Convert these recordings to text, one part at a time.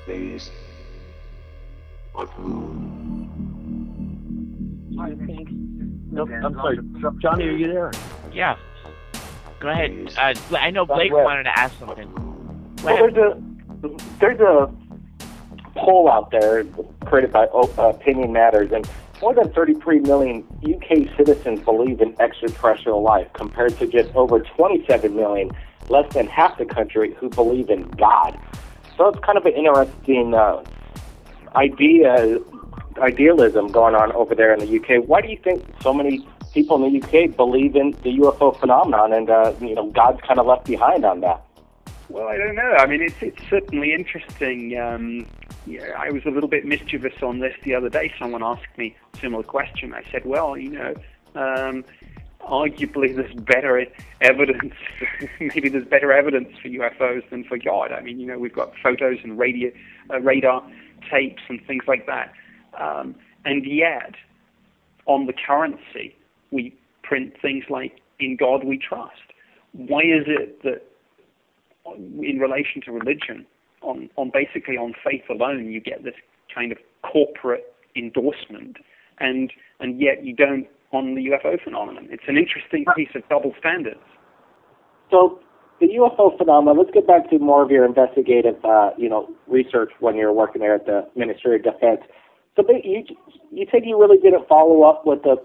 phase of moon. I think. Nope, I'm sorry. Johnny, are you there? Yeah. Go ahead. I know Blake wanted to ask something. Well, there's a poll out there created by Opinion Matters, and more than 33 million UK citizens believe in extraterrestrial life, compared to just over 27 million, less than half the country, who believe in God. So it's kind of an interesting idealism going on over there in the UK. Why do you think so many people in the UK believe in the UFO phenomenon, and God's kind of left behind on that? Well, I don't know. I mean, it's certainly interesting. I was a little bit mischievous on this the other day. Someone asked me a similar question. I said, well, arguably there's better evidence. Maybe there's better evidence for UFOs than for God. I mean, we've got photos and radar tapes and things like that. And yet, on the currency, we print things like "In God We Trust." Why is it that, in relation to religion, on basically on faith alone, you get this kind of corporate endorsement, and yet you don't on the UFO phenomenon? It's an interesting piece of double standards. So the UFO phenomenon, let's get back to more of your investigative research when you're working there at the Ministry of Defense. So you said you really didn't follow up with the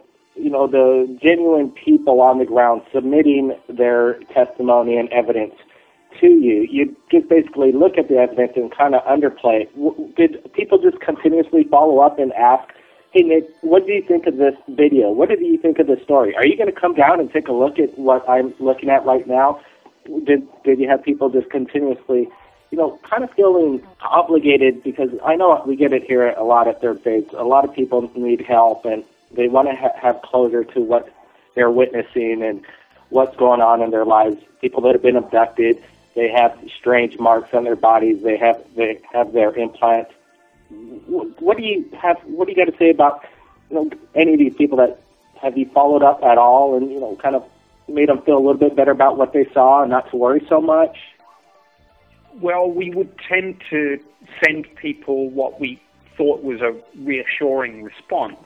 genuine people on the ground submitting their testimony and evidence to you. You just basically look at the evidence and kind of underplay it. Did people just continuously follow up and ask, hey, Nick, what do you think of this video? What did you think of this story? Are you going to come down and take a look at what I'm looking at right now? Did you have people just continuously, kind of feeling obligated? Because I know we get it here a lot at Third Phase. A lot of people need help, and they want to have closure to what they're witnessing and what's going on in their lives. People that have been abducted, they have strange marks on their bodies. They have their implants. What do you got to say about any of these people? That have you followed up at all, and kind of made them feel a little bit better about what they saw and not to worry so much? Well, we would tend to send people what we thought was a reassuring response,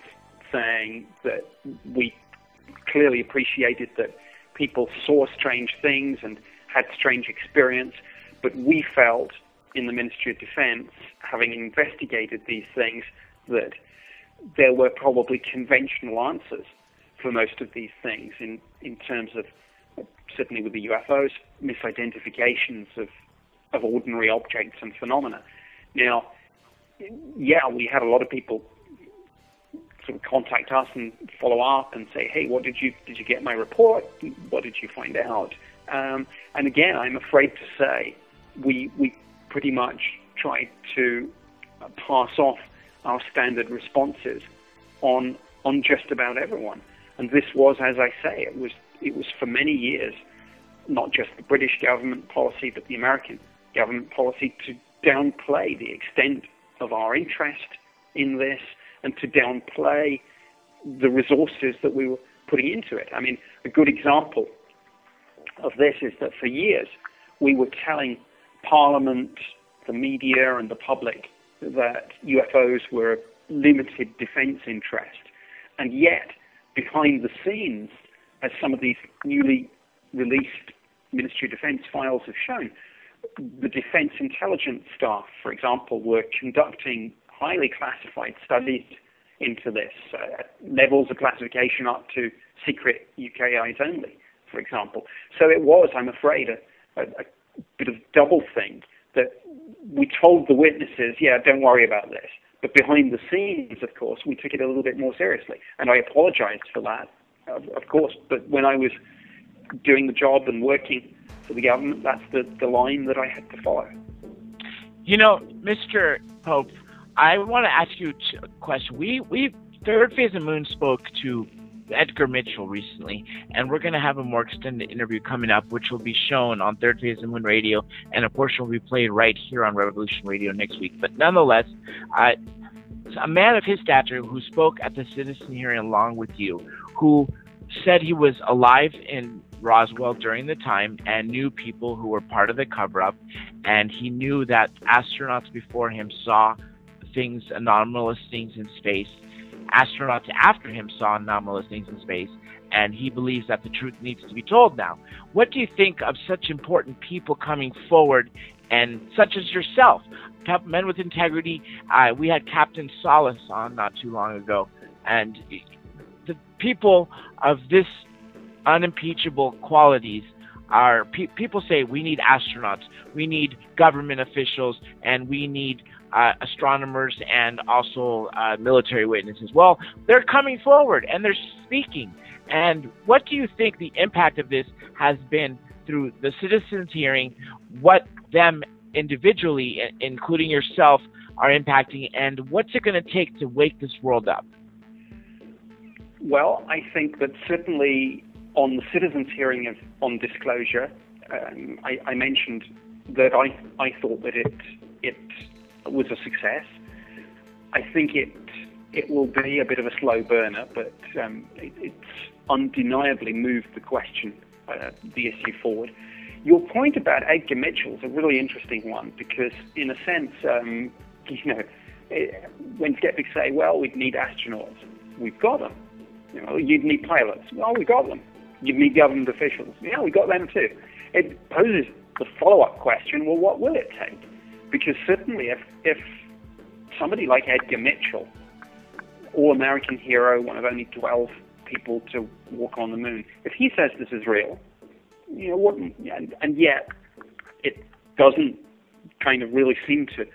saying that we clearly appreciated that people saw strange things and had strange experience, but we felt in the Ministry of Defense, having investigated these things, that there were probably conventional answers for most of these things in terms of, certainly with the UFOs, misidentifications of ordinary objects and phenomena. Now, yeah, we had a lot of people sort of contact us and follow up and say, hey, did you get my report? What did you find out? And again, I'm afraid to say we pretty much tried to pass off our standard responses on just about everyone. And this was, as I say, it was for many years not just the British government policy, but the American government policy to downplay the extent of our interest in this and to downplay the resources that we were putting into it. I mean, a good example of this is that for years we were telling Parliament, the media, and the public that UFOs were a limited defense interest. And yet, behind the scenes, as some of these newly released Ministry of Defense files have shown, the defense intelligence staff, for example, were conducting highly classified studies into this, levels of classification up to secret UK eyes only, for example. So it was, I'm afraid, a bit of double thing, that we told the witnesses, yeah, don't worry about this. But behind the scenes, of course, we took it a little bit more seriously. And I apologized for that, of course. But when I was doing the job and working for the government, that's the line that I had to follow. Mr. Pope, I want to ask you a question. We Third Phase of Moon spoke to Edgar Mitchell recently, and we're going to have a more extended interview coming up, which will be shown on Third Phase of Moon Radio, and a portion will be played right here on Revolution Radio next week. But nonetheless, a man of his stature who spoke at the citizen hearing along with you, who said he was alive in Roswell during the time and knew people who were part of the cover-up, and he knew that astronauts before him saw things, anomalous things in space. Astronauts after him saw anomalous things in space, and he believes that the truth needs to be told now. What do you think of such important people coming forward, and such as yourself, men with integrity? We had Captain Solace on not too long ago, and the people of this unimpeachable qualities are people say we need astronauts, we need government officials, and we need astronomers and also military witnesses. Well, they're coming forward and they're speaking. And what do you think the impact of this has been through the citizens' hearing, what them individually, including yourself, are impacting, and what's it going to take to wake this world up? Well, I think that certainly on the citizens' hearing on disclosure, I mentioned that I thought that it was a success. I think it will be a bit of a slow burner, but it's undeniably moved the question, the issue forward. Your point about Edgar Mitchell is a really interesting one because, in a sense, when skeptics say, "Well, we'd need astronauts," we've got them. You'd need pilots. Well, we got them. You'd need government officials. Yeah, we got them too. It poses the follow-up question, well, what will it take? Because certainly if somebody like Edgar Mitchell, all-American hero, one of only 12 people to walk on the moon, if he says this is real, and yet it doesn't kind of really seem to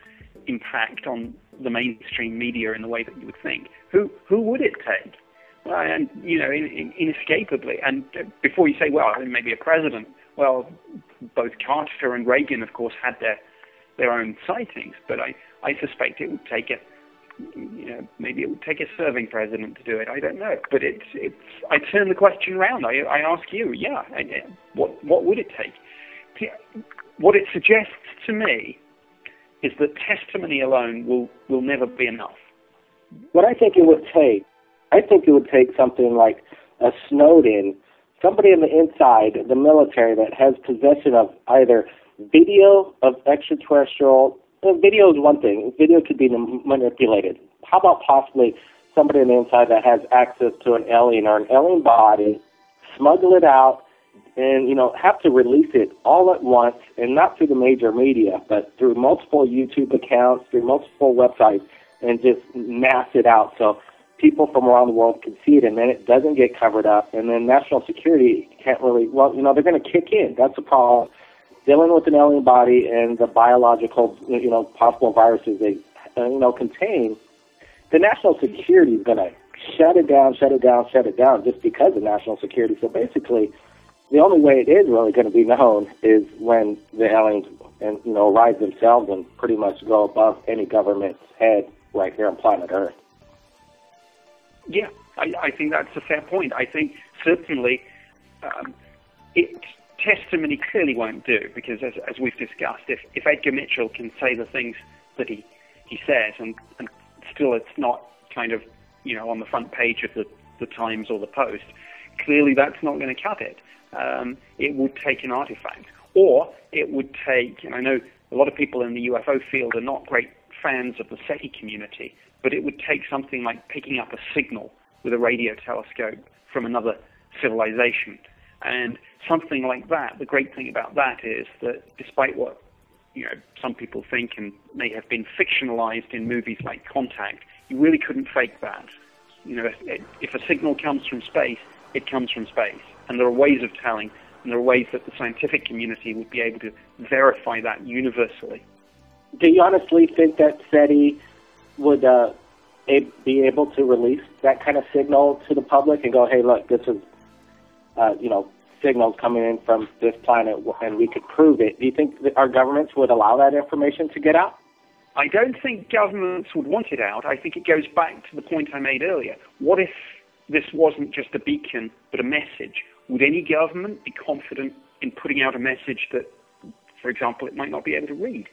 impact on the mainstream media in the way that you would think, who would it take? And, inescapably. And before you say, well, maybe a president, well, both Carter and Reagan, of course, had their own sightings, but I suspect it would take maybe it would take a serving president to do it. I don't know. But I turn the question around. I ask you, what would it take? What it suggests to me is that testimony alone will never be enough. What I think it would take something like a Snowden, somebody on the inside, the military, that has possession of either video of extraterrestrial. Video is one thing. Video could be manipulated. How about possibly somebody on the inside that has access to an alien or an alien body, smuggle it out, and have to release it all at once, and not through the major media, but through multiple YouTube accounts, through multiple websites, and just mass it out so people from around the world can see it, and then it doesn't get covered up, and then national security can't really, they're going to kick in. That's the problem. Dealing with an alien body and the biological, possible viruses they, contain, the national security is going to shut it down just because of national security. So basically, the only way it is really going to be known is when the aliens rise themselves and pretty much go above any government's head right here on planet Earth. Yeah, I think that's a fair point. I think certainly testimony clearly won't do, because as we've discussed, if Edgar Mitchell can say the things that he says and still it's not kind of on the front page of the Times or the Post, clearly that's not going to cut it. It would take an artifact, or it would take, and I know a lot of people in the UFO field are not great fans of the SETI community, but it would take something like picking up a signal with a radio telescope from another civilization. And something like that, the great thing about that is that despite what some people think and may have been fictionalized in movies like Contact, you really couldn't fake that. If a signal comes from space, it comes from space. And there are ways of telling, and there are ways that the scientific community would be able to verify that universally. Do you honestly think that SETI would be able to release that kind of signal to the public and go, hey, look, this is, signals coming in from this planet, and we could prove it? Do you think that our governments would allow that information to get out? I don't think governments would want it out. I think it goes back to the point I made earlier. What if this wasn't just a beacon, but a message? Would any government be confident in putting out a message that, for example, it might not be able to read?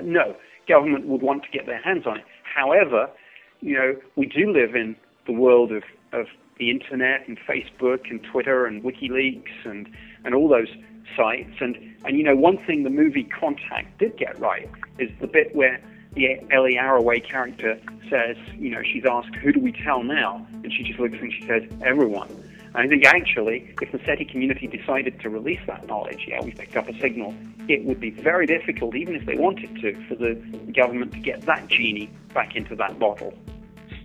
No. Government would want to get their hands on it. However, we do live in the world of the internet and Facebook and Twitter and WikiLeaks and all those sites. And one thing the movie Contact did get right is the bit where the Ellie Arroway character says, she's asked, who do we tell now? And she just looks and she says, everyone. And I think actually, if the SETI community decided to release that knowledge, we picked up a signal, it would be very difficult, even if they wanted to, for the government to get that genie back into that bottle.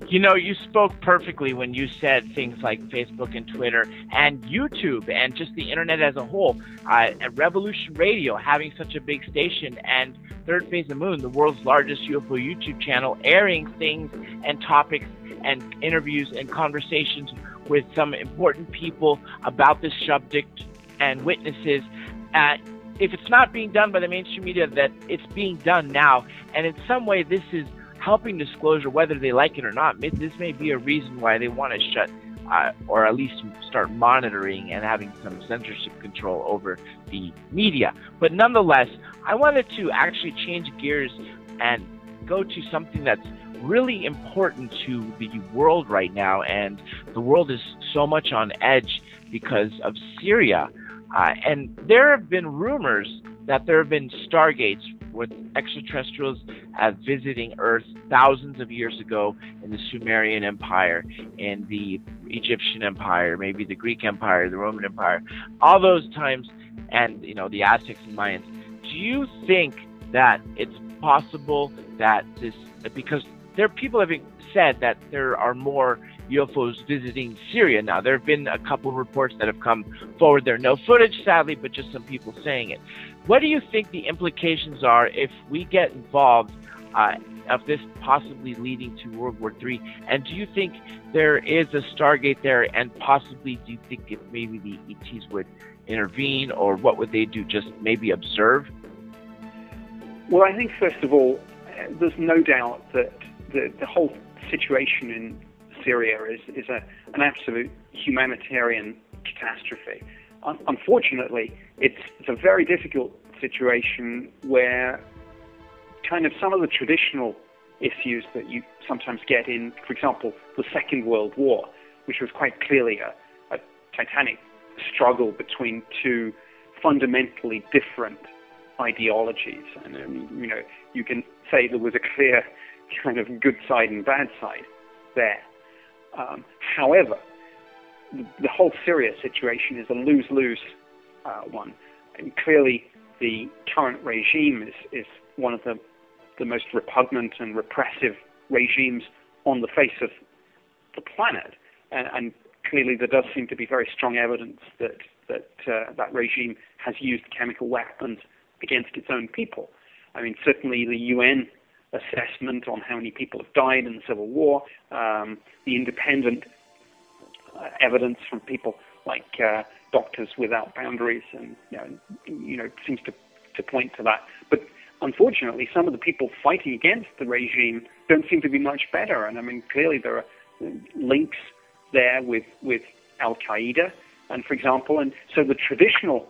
You spoke perfectly when you said things like Facebook and Twitter and YouTube and just the internet as a whole. And Revolution Radio having such a big station, and Third Phase of Moon, the world's largest UFO YouTube channel, airing things and topics and interviews and conversations with some important people about this subject and witnesses. If it's not being done by the mainstream media, that it's being done now. And in some way, this is helping disclosure, whether they like it or not. This may be a reason why they want to shut or at least start monitoring and having some censorship control over the media. But nonetheless, I wanted to actually change gears and go to something that's really important to the world right now. And the world is so much on edge because of Syria. And there have been rumors that there have been stargates with extraterrestrials visiting Earth thousands of years ago in the Sumerian Empire, in the Egyptian Empire, maybe the Greek Empire, the Roman Empire, all those times, and the Aztecs and Mayans. Do you think that it's possible that this, because people have said that there are more UFOs visiting Syria now. There have been a couple of reports that have come forward. There are no footage, sadly, but just some people saying it. What do you think the implications are if we get involved of this possibly leading to World War III? And do you think there is a Stargate there, and possibly do you think if maybe the ETs would intervene, or what would they do, just maybe observe? Well, I think, first of all, there's no doubt that the whole situation in Syria is an absolute humanitarian catastrophe. Unfortunately, it's a very difficult situation where kind of some of the traditional issues that you sometimes get in, for example, the Second World War, which was quite clearly a titanic struggle between two fundamentally different ideologies. And you can say there was a clear kind of good side and bad side there. However, the whole Syria situation is a lose-lose one. And clearly, the current regime is one of the most repugnant and repressive regimes on the face of the planet. And clearly, there does seem to be very strong evidence that regime has used chemical weapons against its own people. I mean, certainly the UN assessment on how many people have died in the Civil War, the independent evidence from people like Doctors Without Boundaries, and seems to point to that. But unfortunately, some of the people fighting against the regime don't seem to be much better. And I mean, clearly there are links there with Al Qaeda, and for example, and so the traditional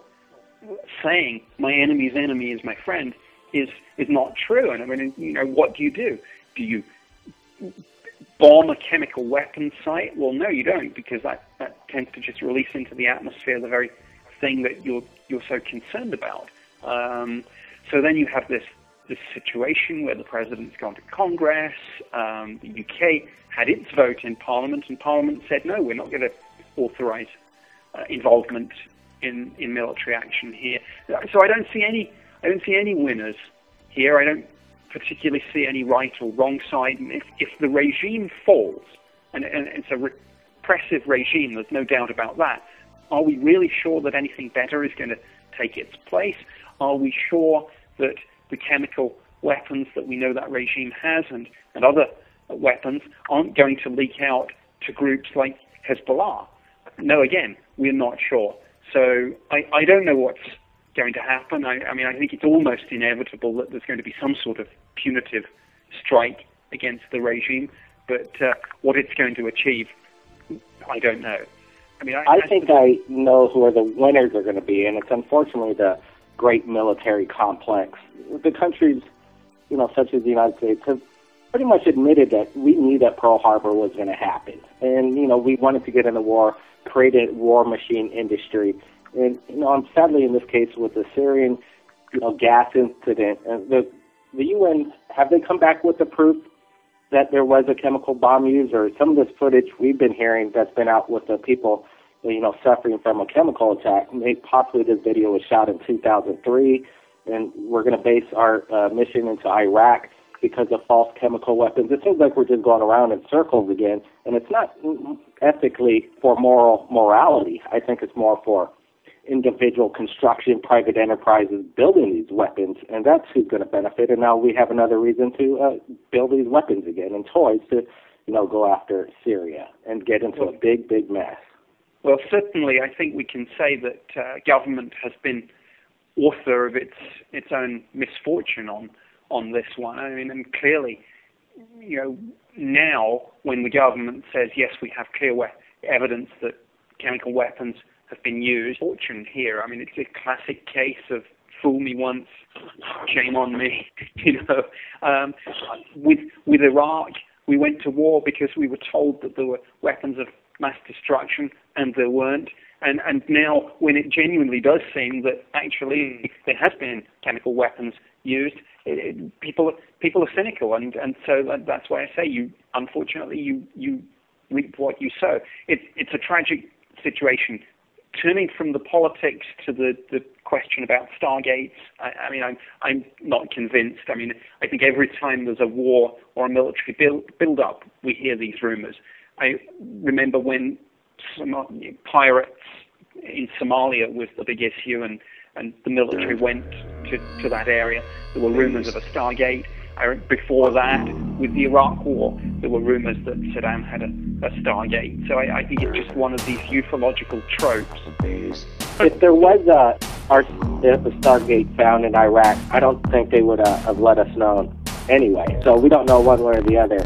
saying "my enemy's enemy is my friend" is not true. And I mean, what do? Do you bomb a chemical weapons site? Well, no, you don't, because that tends to just release into the atmosphere the very thing that you're so concerned about. So then you have this situation where the president's gone to Congress. The UK had its vote in Parliament, and Parliament said, no, we're not going to authorize involvement in military action here. So I don't see any winners here. I don't particularly see any right or wrong side. And if the regime falls, and it's a repressive regime, there's no doubt about that, are we really sure that anything better is going to take its place? Are we sure that the chemical weapons that we know that regime has and other weapons aren't going to leak out to groups like Hezbollah? No, again, we're not sure. So I don't know what's going to happen. I mean, I think it's almost inevitable that there's going to be some sort of punitive strike against the regime, but what it's going to achieve, I don't know. I mean, I think I know who the winners are going to be, and it's unfortunately the great military complex. The countries, such as the United States, have pretty much admitted that we knew that Pearl Harbor was going to happen. And, we wanted to get in the war, create a war machine industry. And, sadly in this case with the Syrian, gas incident, the UN, have they come back with the proof that there was a chemical bomb used, or some of this footage we've been hearing that's been out with the people, suffering from a chemical attack? Maybe possibly this video was shot in 2003, and we're going to base our mission into Iraq because of false chemical weapons. It seems like we're just going around in circles again, and it's not ethically for morality. I think it's more for individual construction, private enterprises building these weapons, and that's who's going to benefit. And now we have another reason to build these weapons again and toys to, go after Syria and get into a big, big mess. Well, certainly, I think we can say that government has been author of its own misfortune on this one. I mean, and clearly, now when the government says, yes, we have clear evidence that chemical weapons have been used, fortune here. I mean, it's a classic case of fool me once, shame on me. With Iraq, we went to war because we were told that there were weapons of mass destruction, and there weren't. And now, when it genuinely does seem that actually there has been chemical weapons used, people are cynical, and so that's why I say unfortunately you reap what you sow. It's a tragic situation. Turning from the politics to the question about Stargates, I mean, I'm not convinced. I mean, I think every time there's a war or a military build-up, we hear these rumors. I remember when pirates in Somalia was the big issue, and the military went to that area. There were rumors of a Stargate. Before that, with the Iraq War, there were rumors that Saddam had a Stargate. So I think it's just one of these ufological tropes. If there was a Stargate found in Iraq, I don't think they would have let us know anyway. So we don't know one way or the other.